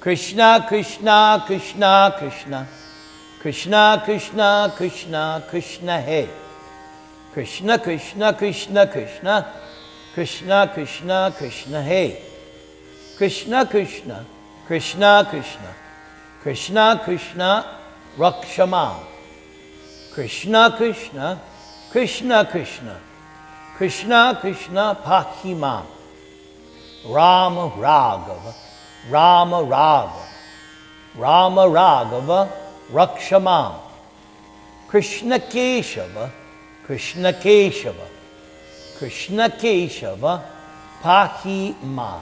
Krishna, Krishna, Krishna, Krishna. Krishna, Krishna, Krishna, Krishna, Hey. Krishna, Krishna, Krishna, Krishna. Krishna, Krishna, Krishna, Hey. Krishna, Krishna, Krishna, Krishna. Krishna, Krishna, Rakshamam. Krishna, Krishna, Krishna, Krishna. Krishna, Krishna, Pahimam. Rama, Raghava, Rama, Raghava. Rama, Raghava, Rakshamam. Krishna, Keshava, Krishna, Keshava. Krishna, Keshava, Pahimam.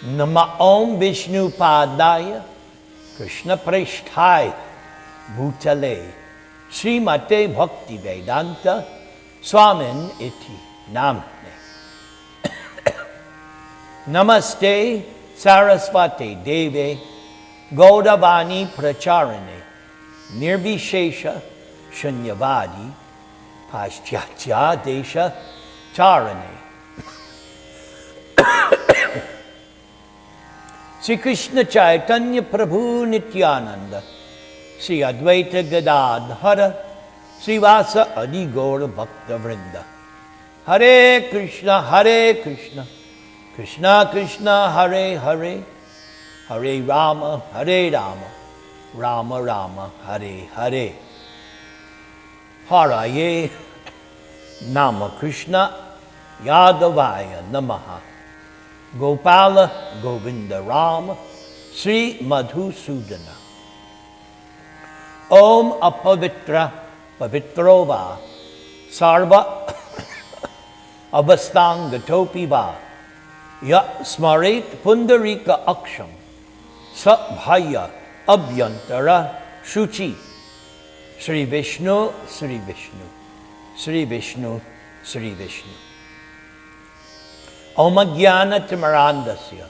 Nama Om Vishnu Padaya, Krishna Preshthaya, Bhutale, Srimate Bhakti Vedanta, Swamin Iti Namne. Namaste Saraswati Deve, Gaudavani Pracharane, Nirvishesha Shunyavadi, Paschatya Desha Charane. Sri Krishna Chaitanya Prabhu Nityananda, Sri Advaita Gadadhara, Sri Vasa Adi Gaura Bhakta Vrinda. Hare Krishna, Krishna Krishna, Hare Hare, Hare Rama, Hare Rama, Rama Rama, Hare Hare. Haraye Nama Krishna Yadavaya Namaha. Gopala Govinda Ram Sri Madhusudana. Om Apavitra Pavitrova Sarva Avastangatopi Va Ya Smarit Pundarika Aksham Sabhaya Abhyantara Shuchi. Sri Vishnu, Sri Vishnu, Sri Vishnu, Sri Vishnu. Om Jnana Timarandasya,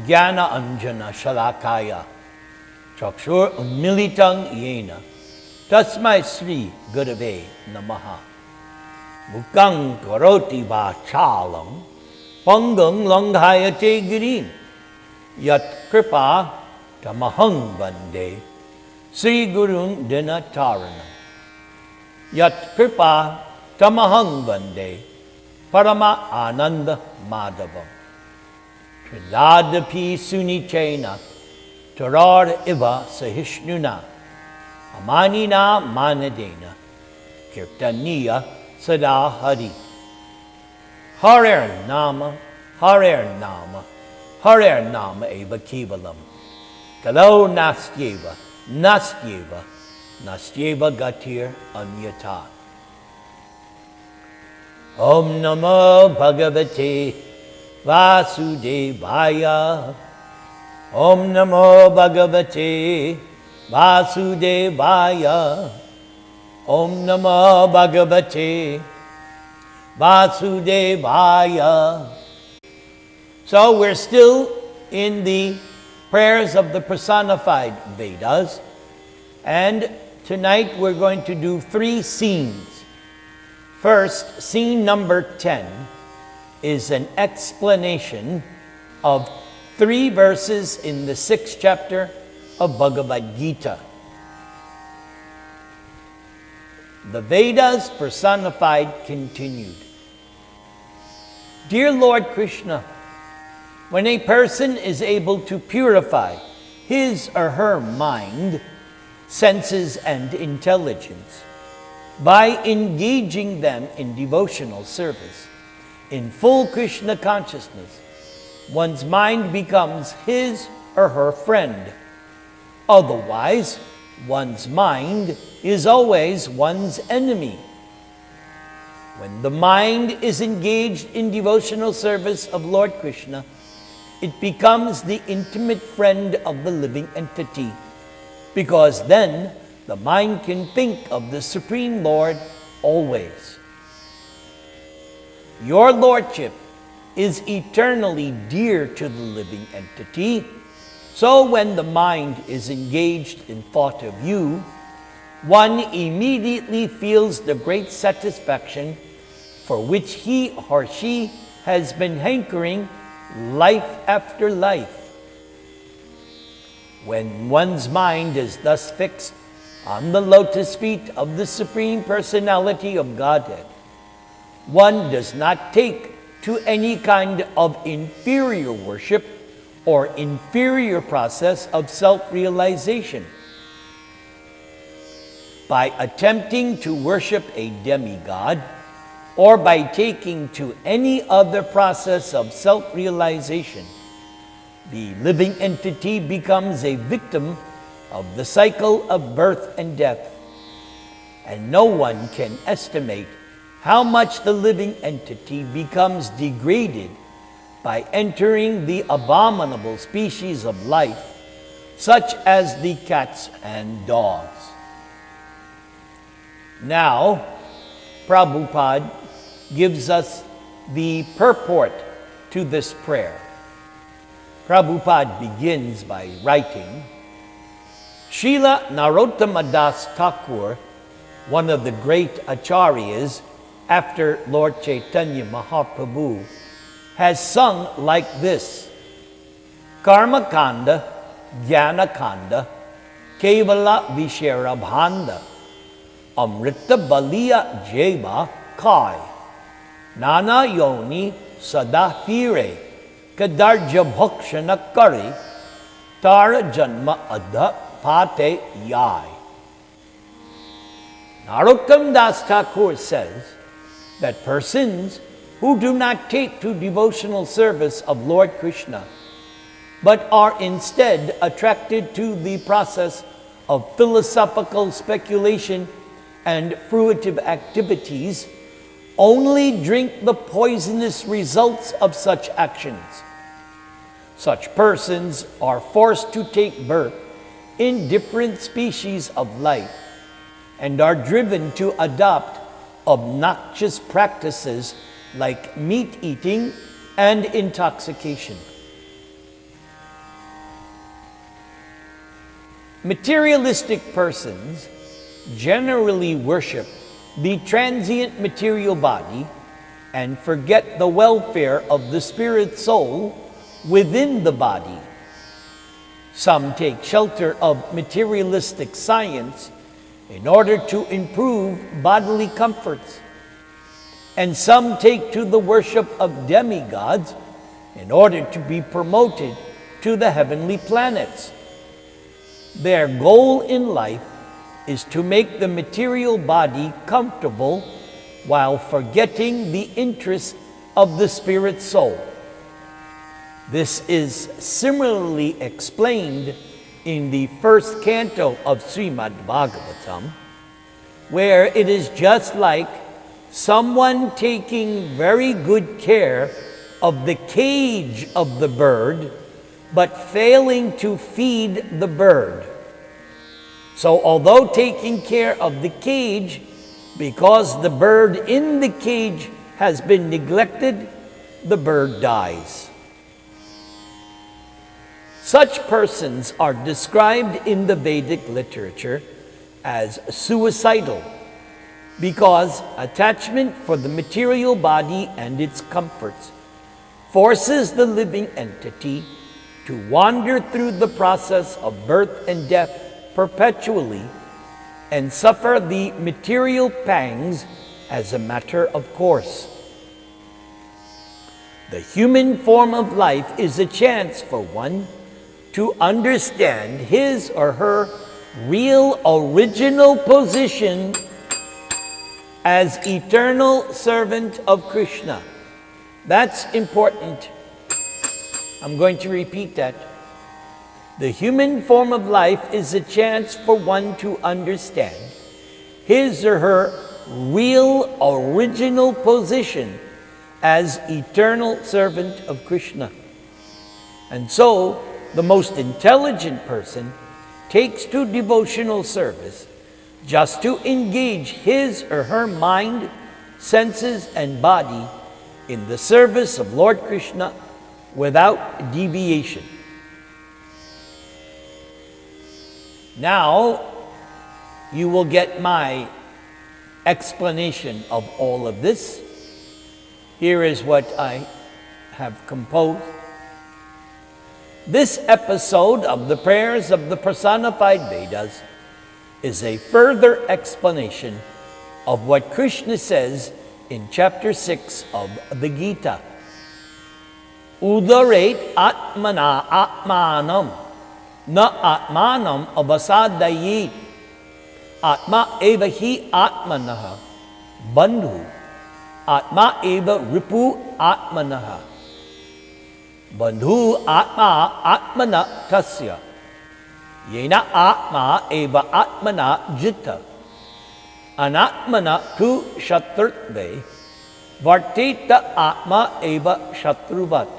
Jnana Anjana Shalakaya, Chakshur Unmilitang Yena, Tasmai Sri Gurave Namaha. Mukang Karoti Vachalam, Pangam Langhayate Girin, Yat Kripa Tamahang Vande, Sri Gurun Dinataranam. Yat Kripa Tamahang Vande, Parama Ananda Madhavam. Tridadapi Sunichena, Tarar Iva Sahishnuna, Amanina Manadena, Kirtaniya Sadahari. Harer Nama, Harer Nama, Harer Nama Eva Kevalam. Kalo Nastyeva, Nastyeva, Nastyeva Gatir Anyata. Om Namo Bhagavate Vasudevaya. Om Namo Bhagavate Vasudevaya. Om Namo Bhagavate Vasudevaya. So we're still in the prayers of the personified Vedas, and tonight we're going to do 3 scenes. First, scene number 10 is an explanation of 3 verses in the 6th chapter of Bhagavad Gita. The Vedas personified continued. Dear Lord Krishna, when a person is able to purify his or her mind, senses, and intelligence by engaging them in devotional service, in full Krishna consciousness, one's mind becomes his or her friend. Otherwise, one's mind is always one's enemy. When the mind is engaged in devotional service of Lord Krishna, it becomes the intimate friend of the living entity, because then the mind can think of the Supreme Lord always. Your Lordship is eternally dear to the living entity, so when the mind is engaged in thought of you, one immediately feels the great satisfaction for which he or she has been hankering life after life. When one's mind is thus fixed on the lotus feet of the Supreme Personality of Godhead, one does not take to any kind of inferior worship or inferior process of self-realization. By attempting to worship a demigod, or by taking to any other process of self-realization, the living entity becomes a victim of the cycle of birth and death, and no one can estimate how much the living entity becomes degraded by entering the abominable species of life, such as the cats and dogs. Now, Prabhupada gives us the purport to this prayer. Prabhupada begins by writing, Srila Narottama Das Thakur, one of the great acharyas after Lord Chaitanya Mahaprabhu, has sung like this: Karma Kanda, Jnana Kanda, Kevala Visharabhanda, Amrita Baliya Jeva Kai, Nana Yoni Sada Fire, Kadarja Bhakshana Kari, Tara Janma Adha Pate Yai. Narottam Das Thakur says that persons who do not take to devotional service of Lord Krishna, but are instead attracted to the process of philosophical speculation and fruitive activities, only drink the poisonous results of such actions. Such persons are forced to take birth in different species of life and are driven to adopt obnoxious practices like meat eating and intoxication. Materialistic persons generally worship the transient material body and forget the welfare of the spirit soul within the body. Some take shelter of materialistic science in order to improve bodily comforts, and some take to the worship of demigods in order to be promoted to the heavenly planets. Their goal in life is to make the material body comfortable while forgetting the interest of the spirit soul. This is similarly explained in the first canto of Srimad Bhagavatam, where it is just like someone taking very good care of the cage of the bird, but failing to feed the bird. So although taking care of the cage, because the bird in the cage has been neglected, the bird dies. Such persons are described in the Vedic literature as suicidal, because attachment for the material body and its comforts forces the living entity to wander through the process of birth and death perpetually and suffer the material pangs as a matter of course. The human form of life is a chance for one to understand his or her real original position as eternal servant of Krishna. That's important. I'm going to repeat that. The human form of life is a chance for one to understand his or her real original position as eternal servant of Krishna. And so, the most intelligent person takes to devotional service just to engage his or her mind, senses, and body in the service of Lord Krishna without deviation. Now, you will get my explanation of all of this. Here is what I have composed. This episode of the prayers of the personified Vedas is a further explanation of what Krishna says in chapter 6 of the Gita. Udaret atmana atmanam na atmanam avasadayit atma eva hi atmanaha bandhu atma eva ripu atmanaha bandhu atma atmana tasya yena atma eva atmana jitta anatmana tu shatrutve vartita atma eva shatruvat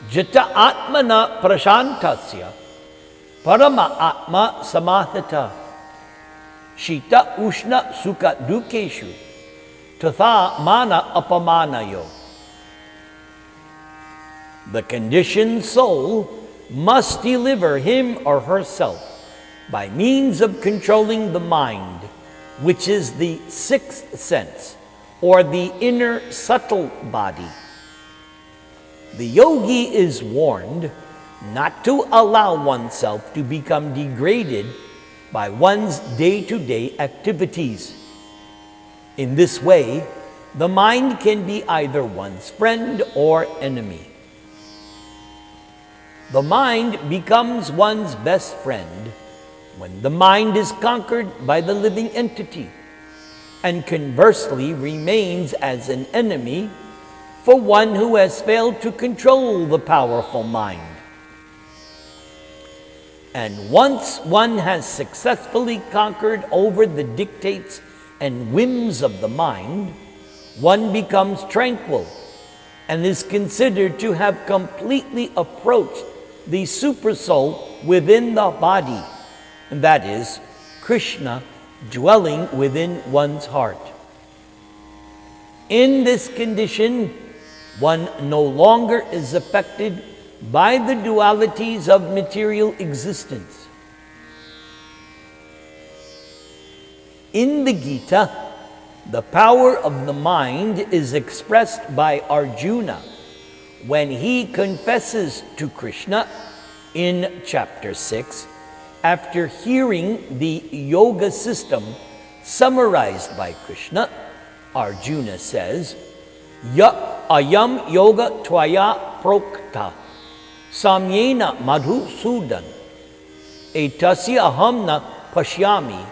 jitta atmana prashantasya parama atma samahita shita ushna sukha dukeshu tatha mana apamanayo. The conditioned soul must deliver him or herself by means of controlling the mind, which is the sixth sense, or the inner subtle body. The yogi is warned not to allow oneself to become degraded by one's day-to-day activities. In this way, the mind can be either one's friend or enemy. The mind becomes one's best friend when the mind is conquered by the living entity, and conversely remains as an enemy for one who has failed to control the powerful mind. And once one has successfully conquered over the dictates and whims of the mind, one becomes tranquil and is considered to have completely approached the supersoul within the body, and that is Krishna dwelling within one's heart. In this condition, one no longer is affected by the dualities of material existence. In the Gita, the power of the mind is expressed by Arjuna when he confesses to Krishna in chapter 6 after hearing the yoga system summarized by Krishna. Arjuna says, Ya ayam yoga tvaya prokta samyena madhusudan etasya aham na pashyami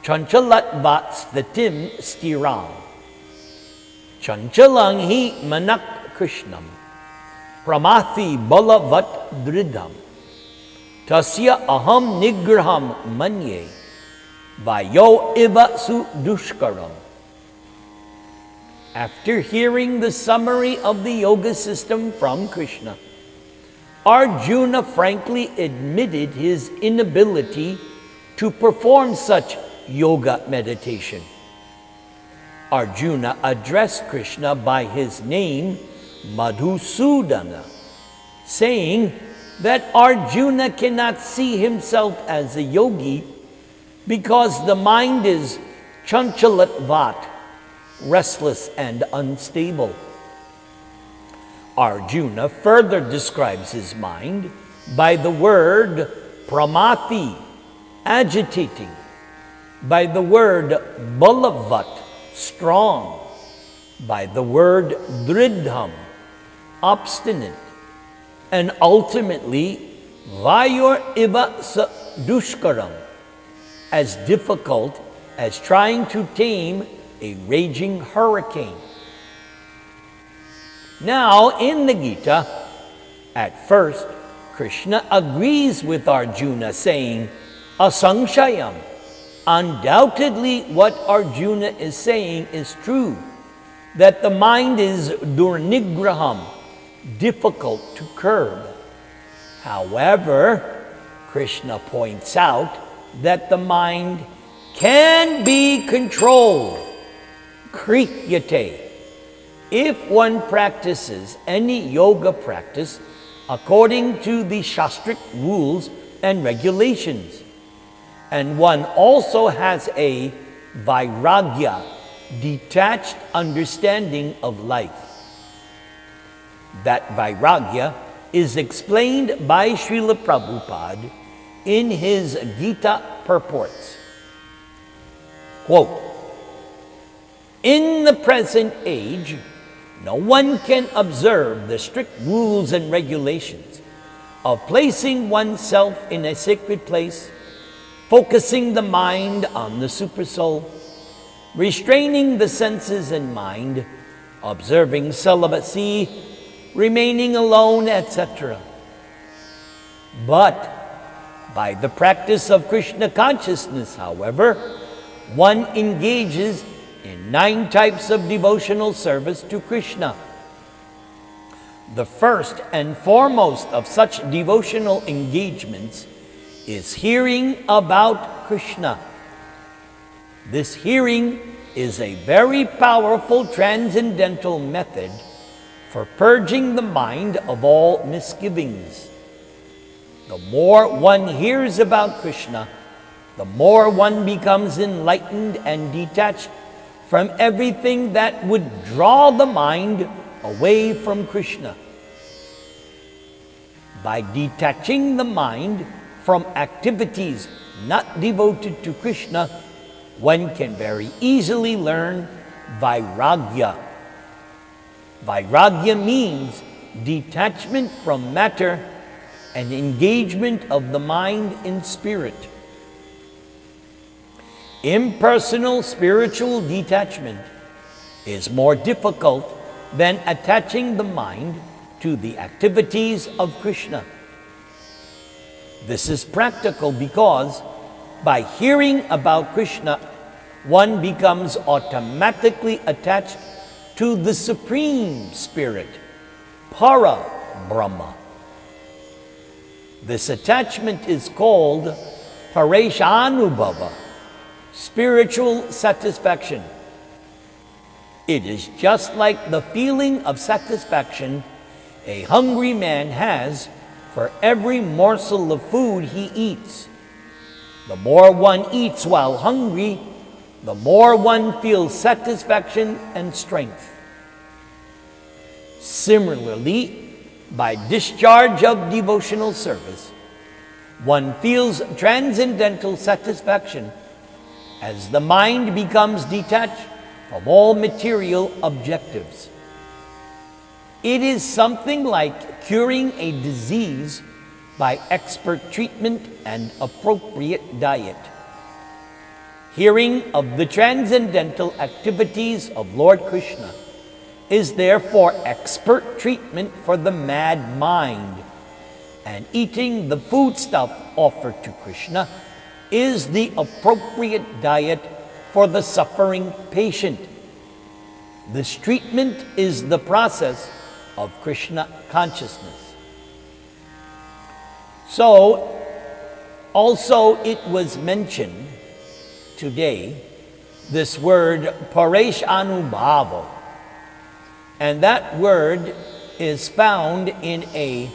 chanchalat vat sthatim stiram chanchalang hi manak krishnam pramathi balavat dridham tasya aham nigraham manye vayo iva su dushkaram. After hearing the summary of the yoga system from Krishna, Arjuna frankly admitted his inability to perform such yoga meditation. Arjuna addressed Krishna by his name, Madhusudana, saying that Arjuna cannot see himself as a yogi because the mind is chanchalatvat, restless and unstable. Arjuna further describes his mind by the word pramati, agitating, by the word balavat, strong, by the word dridham, obstinate, and ultimately vayor iva sa dushkaram, as difficult as trying to tame a raging hurricane. Now, in the Gita, at first, Krishna agrees with Arjuna, saying, Asankshayam. Undoubtedly, what Arjuna is saying is true, that the mind is durnigraham, difficult to curb. However, Krishna points out that the mind can be controlled, kriyate, if one practices any yoga practice according to the shastric rules and regulations. And one also has a vairagya, detached understanding of life. That vairagya is explained by Srila Prabhupada in his Gita purports. Quote, "In the present age, no one can observe the strict rules and regulations of placing oneself in a sacred place, focusing the mind on the Supersoul, restraining the senses and mind, observing celibacy, remaining alone, etc. But by the practice of Krishna consciousness, however, one engages in 9 types of devotional service to Krishna. The first and foremost of such devotional engagements is hearing about Krishna. This hearing is a very powerful transcendental method for purging the mind of all misgivings. The more one hears about Krishna, the more one becomes enlightened and detached from everything that would draw the mind away from Krishna. By detaching the mind from activities not devoted to Krishna, one can very easily learn vairagya. Vairagya means detachment from matter and engagement of the mind in spirit. Impersonal spiritual detachment is more difficult than attaching the mind to the activities of Krishna. This is practical because by hearing about Krishna, one becomes automatically attached to the Supreme Spirit, Para Brahma. This attachment is called Pareshanubhava, spiritual satisfaction. It is just like the feeling of satisfaction a hungry man has for every morsel of food he eats. The more one eats while hungry, the more one feels satisfaction and strength. Similarly, by discharge of devotional service, one feels transcendental satisfaction as the mind becomes detached from all material objectives. It is something like curing a disease by expert treatment and appropriate diet. Hearing of the transcendental activities of Lord Krishna is therefore expert treatment for the mad mind, and eating the foodstuff offered to Krishna is the appropriate diet for the suffering patient. This treatment is the process of Krishna consciousness. So, also it was mentioned today, this word Pareshanubhava, and that word is found in a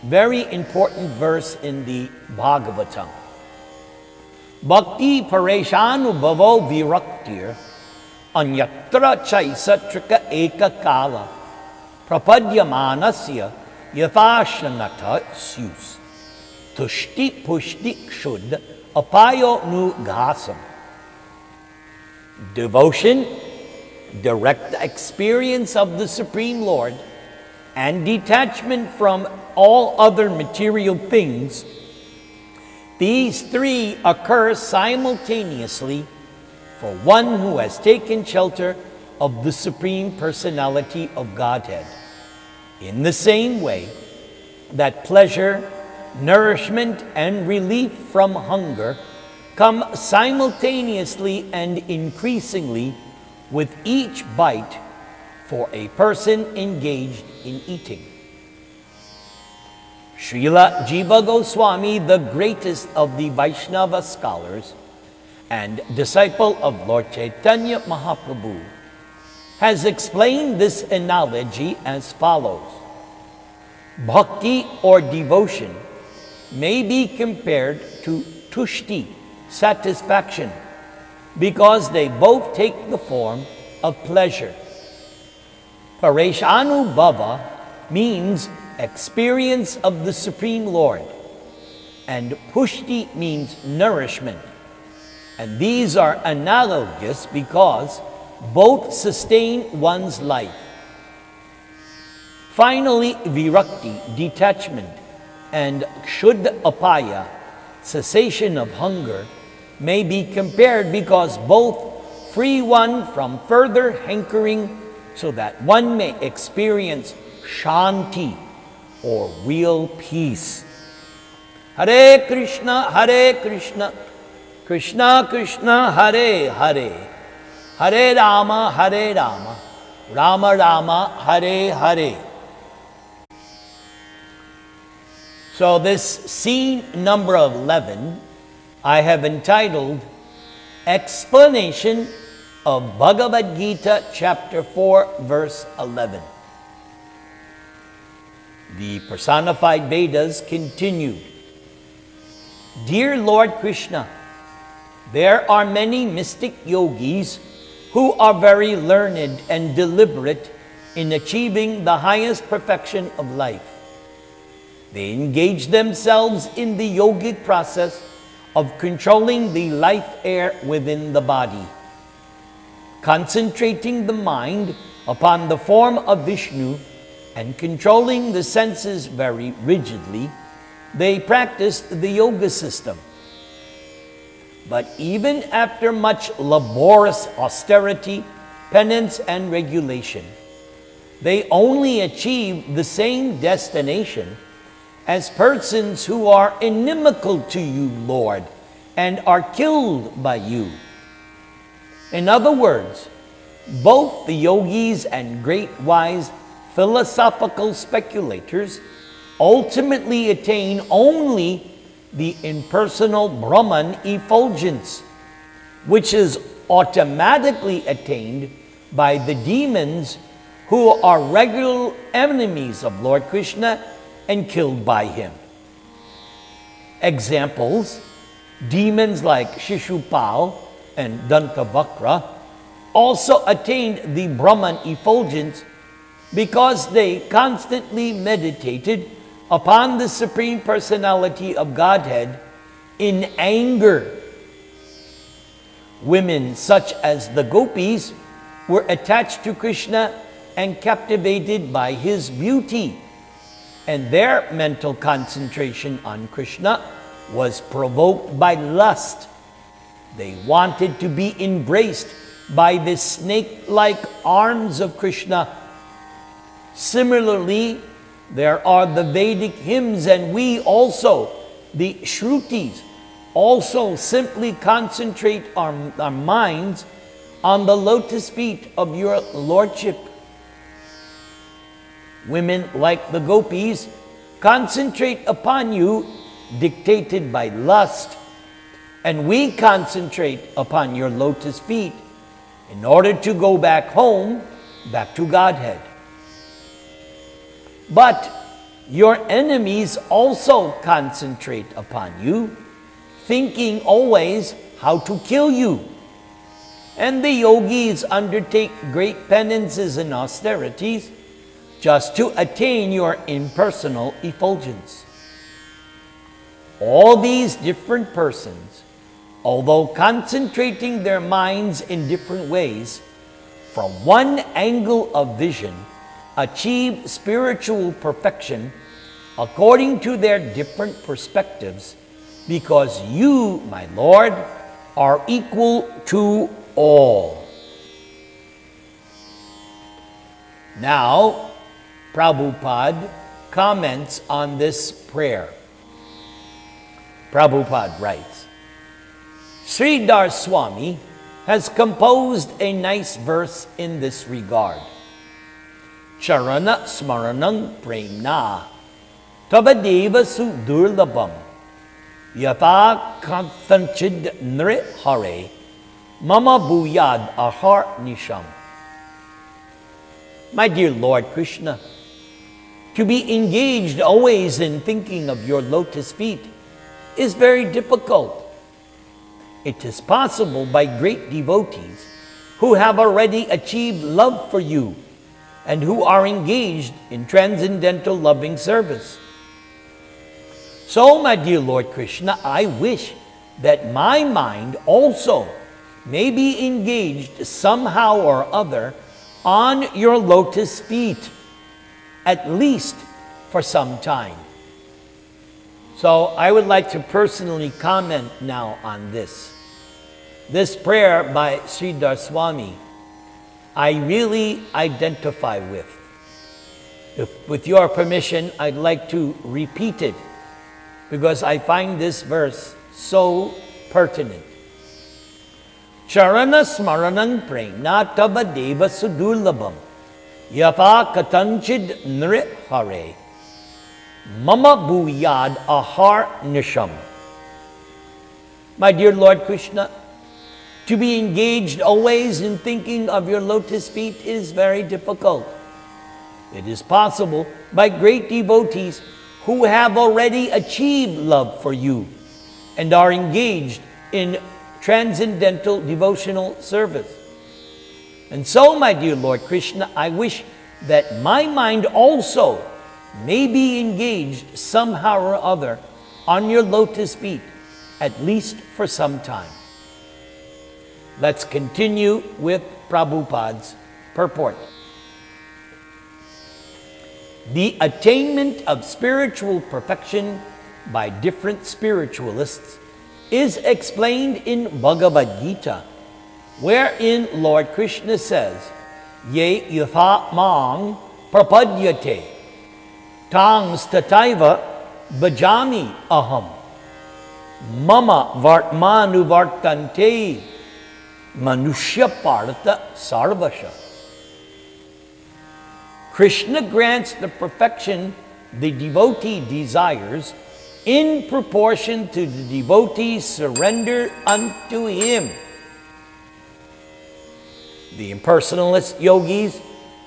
very important verse in the Bhagavatam. Bhakti Pareshanubhavo Viraktir Anyatra Chaisatrika Eka Kala Prapadyamanasya Yathashanata Syus Tushti Pushti Kshud Apayo Nu Gasam. Devotion, direct experience of the Supreme Lord, and detachment from all other material things, these 3 occur simultaneously for one who has taken shelter of the Supreme Personality of Godhead. In the same way that pleasure, nourishment, and relief from hunger come simultaneously and increasingly with each bite for a person engaged in eating. Srila Jiva Goswami, the greatest of the Vaishnava scholars and disciple of Lord Chaitanya Mahaprabhu, has explained this analogy as follows. Bhakti or devotion may be compared to tushti, satisfaction, because they both take the form of pleasure. Pareshanubhava means experience of the Supreme Lord, and pushti means nourishment. And these are analogous because both sustain one's life. Finally, virakti, detachment, and shuddha apaya, cessation of hunger, may be compared because both free one from further hankering so that one may experience shanti, or real peace. Hare Krishna, Krishna Krishna, Hare Hare, Hare Rama, Rama Rama, Hare Hare. So this scene number 11, I have entitled Explanation of Bhagavad Gita chapter 4 verse 11. The personified Vedas continued. Dear Lord Krishna, there are many mystic yogis who are very learned and deliberate in achieving the highest perfection of life. They engage themselves in the yogic process of controlling the life air within the body. Concentrating the mind upon the form of Vishnu and controlling the senses very rigidly, they practiced the yoga system. But even after much laborious austerity, penance, and regulation, they only achieve the same destination as persons who are inimical to you, Lord, and are killed by you. In other words, both the yogis and great wise philosophical speculators ultimately attain only the impersonal Brahman effulgence, which is automatically attained by the demons who are regular enemies of Lord Krishna and killed by him. Examples: demons like Shishupal and Dantavakra also attained the Brahman effulgence because they constantly meditated upon the Supreme Personality of Godhead in anger. Women such as the gopis were attached to Krishna and captivated by his beauty, and their mental concentration on Krishna was provoked by lust. They wanted to be embraced by the snake-like arms of Krishna. Similarly, there are the Vedic hymns, and we also, the Shrutis, also simply concentrate our minds on the lotus feet of your Lordship. Women like the gopis concentrate upon you, dictated by lust, and we concentrate upon your lotus feet in order to go back home, back to Godhead. But your enemies also concentrate upon you, thinking always how to kill you. And the yogis undertake great penances and austerities just to attain your impersonal effulgence. All these different persons, although concentrating their minds in different ways, from one angle of vision, achieve spiritual perfection according to their different perspectives, because you, my Lord, are equal to all. Now, Prabhupada comments on this prayer. Prabhupada writes, Sridhar Swami has composed a nice verse in this regard. Charana smaranang premna tabadeva sudurlabham yata kantanchid nri hare mama bhuyad ahar nisham. My dear Lord Krishna, to be engaged always in thinking of your lotus feet is very difficult. It is possible by great devotees who have already achieved love for you and who are engaged in transcendental loving service. So, my dear Lord Krishna, I wish that my mind also may be engaged somehow or other on your lotus feet, at least for some time. So I would like to personally comment now on this. This prayer by Sridhar Swami, I really identify with. With your permission, I'd like to repeat it because I find this verse so pertinent. Charana smaranang premna tava deva sudurlabham yafa katanchid nrihare mama bhuyad ahar nisham. My dear Lord Krishna, to be engaged always in thinking of your lotus feet is very difficult. It is possible by great devotees who have already achieved love for you and are engaged in transcendental devotional service. And so, my dear Lord Krishna, I wish that my mind also may be engaged somehow or other on your lotus feet, at least for some time. Let's continue with Prabhupada's purport. The attainment of spiritual perfection by different spiritualists is explained in Bhagavad Gita, wherein Lord Krishna says, Ye yatha mang prapadyate, tang stataiva bhajami aham, mama vartmanu vartante, manushya partha sarvasha. Krishna grants the perfection the devotee desires in proportion to the devotee's surrender unto him. The impersonalist yogis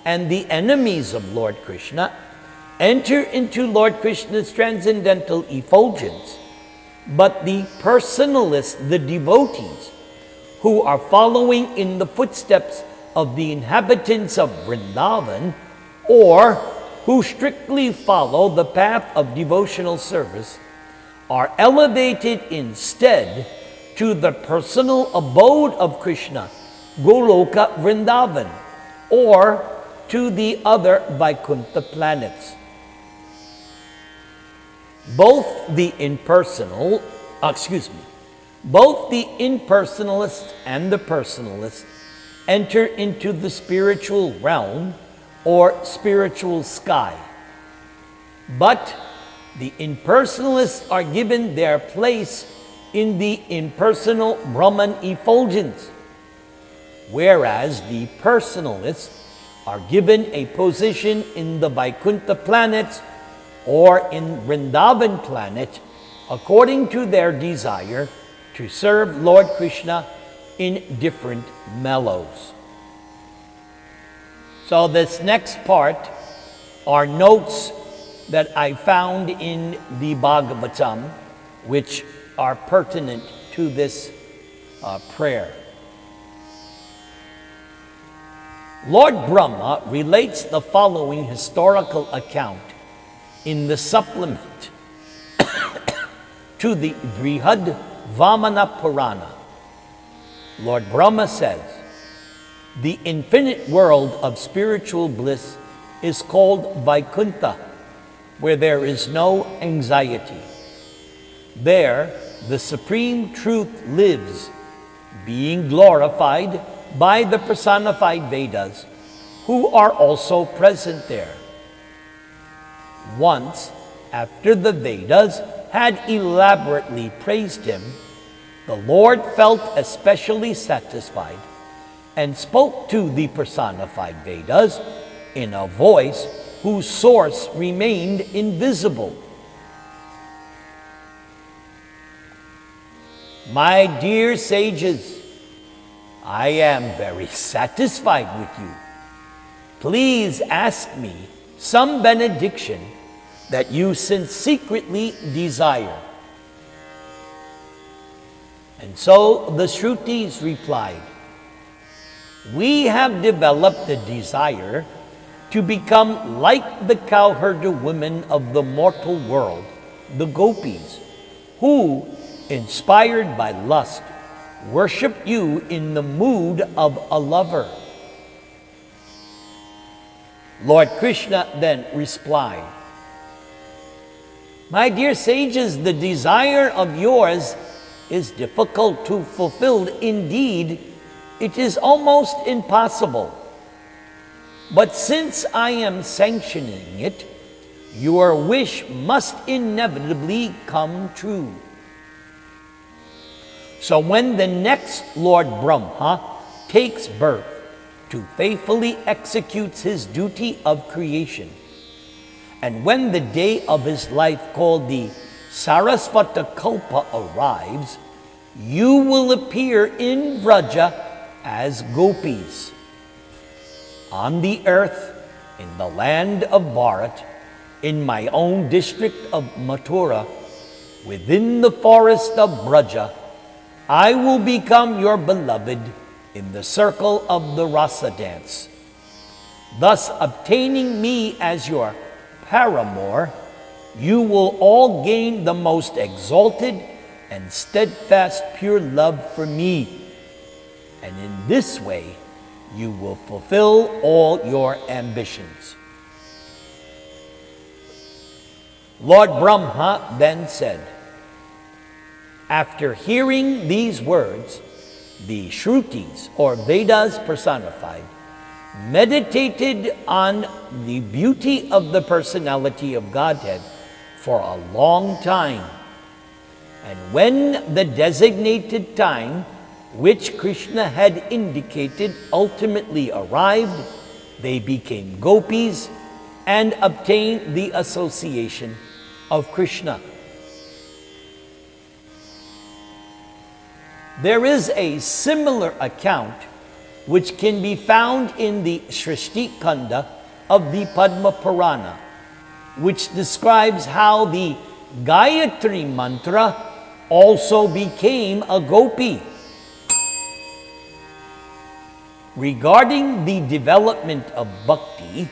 and the enemies of Lord Krishna enter into Lord Krishna's transcendental effulgence, but the personalists, the devotees, who are following in the footsteps of the inhabitants of Vrindavan, or who strictly follow the path of devotional service, are elevated instead to the personal abode of Krishna, Goloka Vrindavan, or to the other Vaikuntha planets. Both the impersonalists and the personalists enter into the spiritual realm or spiritual sky. But the impersonalists are given their place in the impersonal Brahman effulgence, whereas the personalists are given a position in the Vaikuntha planets or in Vrindavan planet according to their desire to serve Lord Krishna in different mellows. So this next part are notes that I found in the Bhagavatam, which are pertinent to this prayer. Lord Brahma relates the following historical account in the supplement to the Brihad Vamana Purana. Lord Brahma says, the infinite world of spiritual bliss is called Vaikuntha, where there is no anxiety. There, the Supreme Truth lives, being glorified by the personified Vedas, who are also present there. Once, after the Vedas had elaborately praised him, the Lord felt especially satisfied and spoke to the personified Vedas in a voice whose source remained invisible. My dear sages, I am very satisfied with you. Please ask me some benediction that you secretly desire. And so the Shrutis replied, we have developed the desire to become like the cowherder women of the mortal world, the gopis, who, inspired by lust, worship you in the mood of a lover. Lord Krishna then replied, "My dear sages, the desire of yours is difficult to fulfill. Indeed, it is almost impossible. But since I am sanctioning it, your wish must inevitably come true." So when the next Lord Brahma takes birth to faithfully execute his duty of creation, and when the day of his life called the Sarasvata Kalpa arrives, you will appear in Vraja as gopis. On the earth, in the land of Bharat, in my own district of Mathura, within the forest of Braja, I will become your beloved in the circle of the rasa dance. Thus, obtaining me as your paramour, you will all gain the most exalted and steadfast pure love for me. And in this way, you will fulfill all your ambitions. Lord Brahma then said, after hearing these words, the Shrutis, or Vedas personified, meditated on the beauty of the personality of Godhead for a long time. And when the designated time, which Krishna had indicated, ultimately arrived, they became gopis and obtained the association of Krishna. There is a similar account which can be found in the Shrishti Kanda of the Padma Purana, which describes how the Gayatri mantra also became a gopi. Regarding the development of bhakti,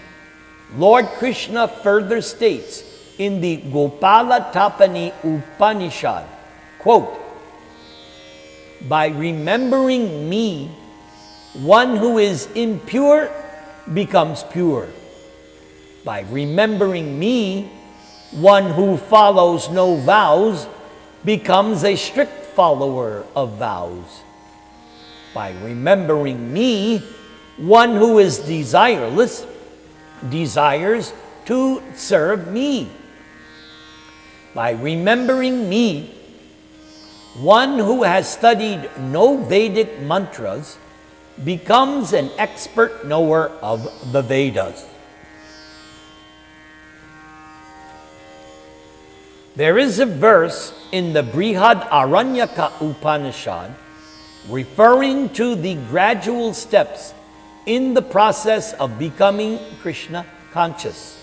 Lord Krishna further states in the Gopala Tapani Upanishad, quote, "By remembering me, one who is impure becomes pure. By remembering me, one who follows no vows becomes a strict follower of vows. By remembering me, one who is desireless desires to serve me. By remembering me, one who has studied no Vedic mantras becomes an expert knower of the Vedas." There is a verse in the Brihad Aranyaka Upanishad referring to the gradual steps in the process of becoming Krishna conscious.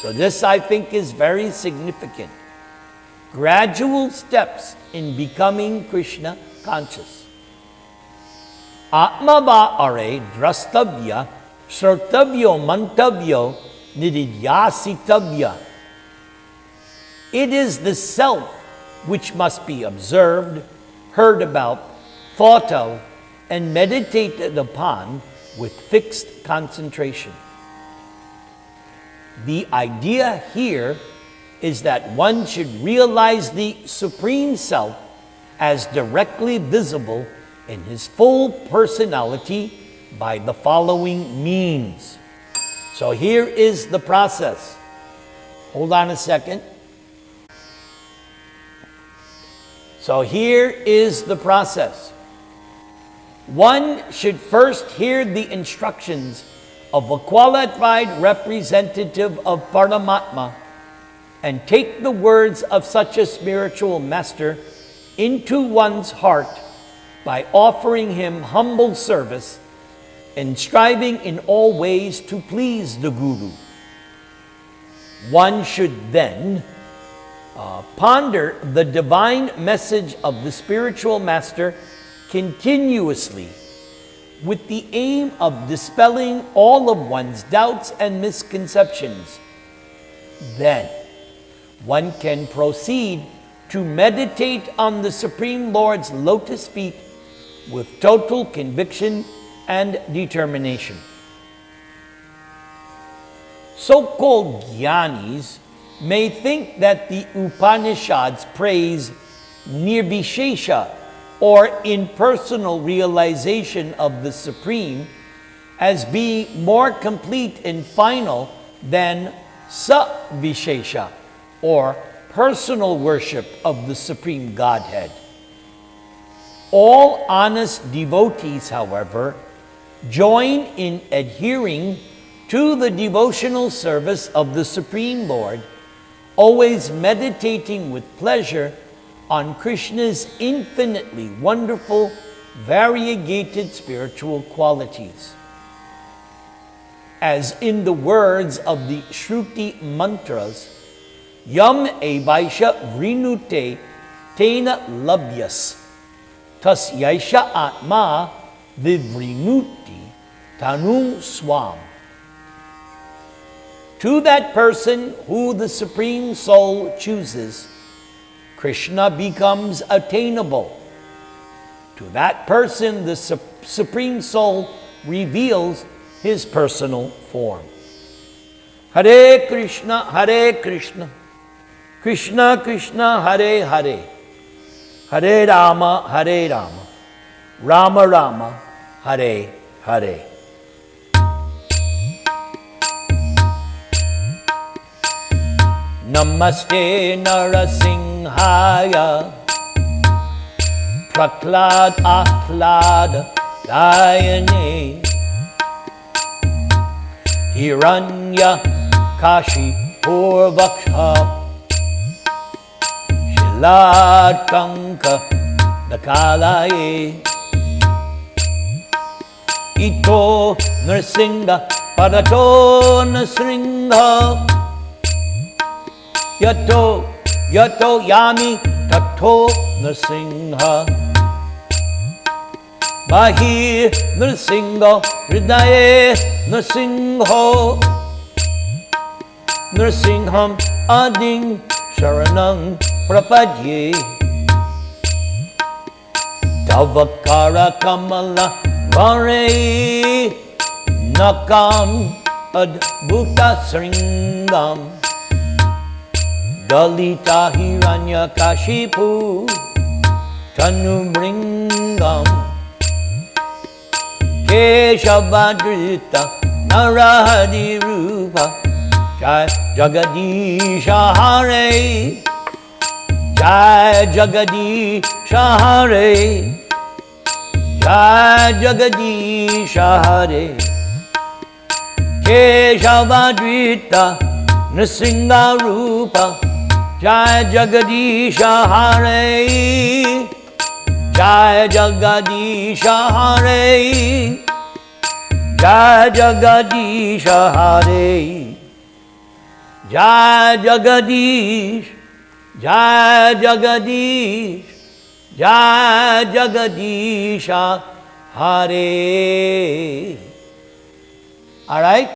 So this, I think, is very significant. Gradual steps in becoming Krishna conscious. Atmava are drastavya, shrotavyo mantavyo, nididhyasitavya. It is the self which must be observed, heard about, thought of, and meditated upon with fixed concentration. The idea here is that one should realize the Supreme Self as directly visible in his full personality by the following means. So here is the process. Hold on a second. So here is the process. One should first hear the instructions of a qualified representative of Paramatma and take the words of such a spiritual master into one's heart by offering him humble service and striving in all ways to please the Guru. One should then ponder the divine message of the spiritual master continuously, with the aim of dispelling all of one's doubts and misconceptions. Then, one can proceed to meditate on the Supreme Lord's lotus feet with total conviction and determination. So-called jnanis may think that the Upanishads praise nirvishesha, or impersonal realization of the Supreme, as being more complete and final than savishesha, or personal worship of the Supreme Godhead. All honest devotees, however, join in adhering to the devotional service of the Supreme Lord, always meditating with pleasure on Krishna's infinitely wonderful, variegated spiritual qualities. As in the words of the Shruti mantras, Yam evaisha vrinute tena labhyas, tas yaisha atma vivrinuti tanu swam. To that person who the Supreme Soul chooses, Krishna becomes attainable. To that person, the Supreme Soul reveals his personal form. Hare Krishna, Krishna Krishna, Hare Hare, Hare Rama, Rama Rama, Hare Hare. Namaste Narasimhaya, Prahlad Ahlad Dayane, Hiranya Kashi Purvaksha, Shilad Kanka Nakalaye, Ito Nrsinga Parato Nrsinga, Yato Yami Tato Nrsimha, Bahir Nrsimha, Hridaye Nrsimho, Nrsimham Ading Sharanam Prapadye, Tavakara Kamala Vare Nakam Adbhuta Sringam, Dalita Hiranya Kashipu Tanubringam, Keshavadrita Narahadi Rupa, Jai Jagadisha Hare, Jai Jagadisha Hare, Jai Jagadisha Hare, Keshavadrita Nrsimha Rupa, Jai Jagadisha Hare, Jai Jagadisha Hare, Jai Jagadisha Hare, Jai Jagadish, Jai Jagadish, Jai Jagadisha Hare. All right?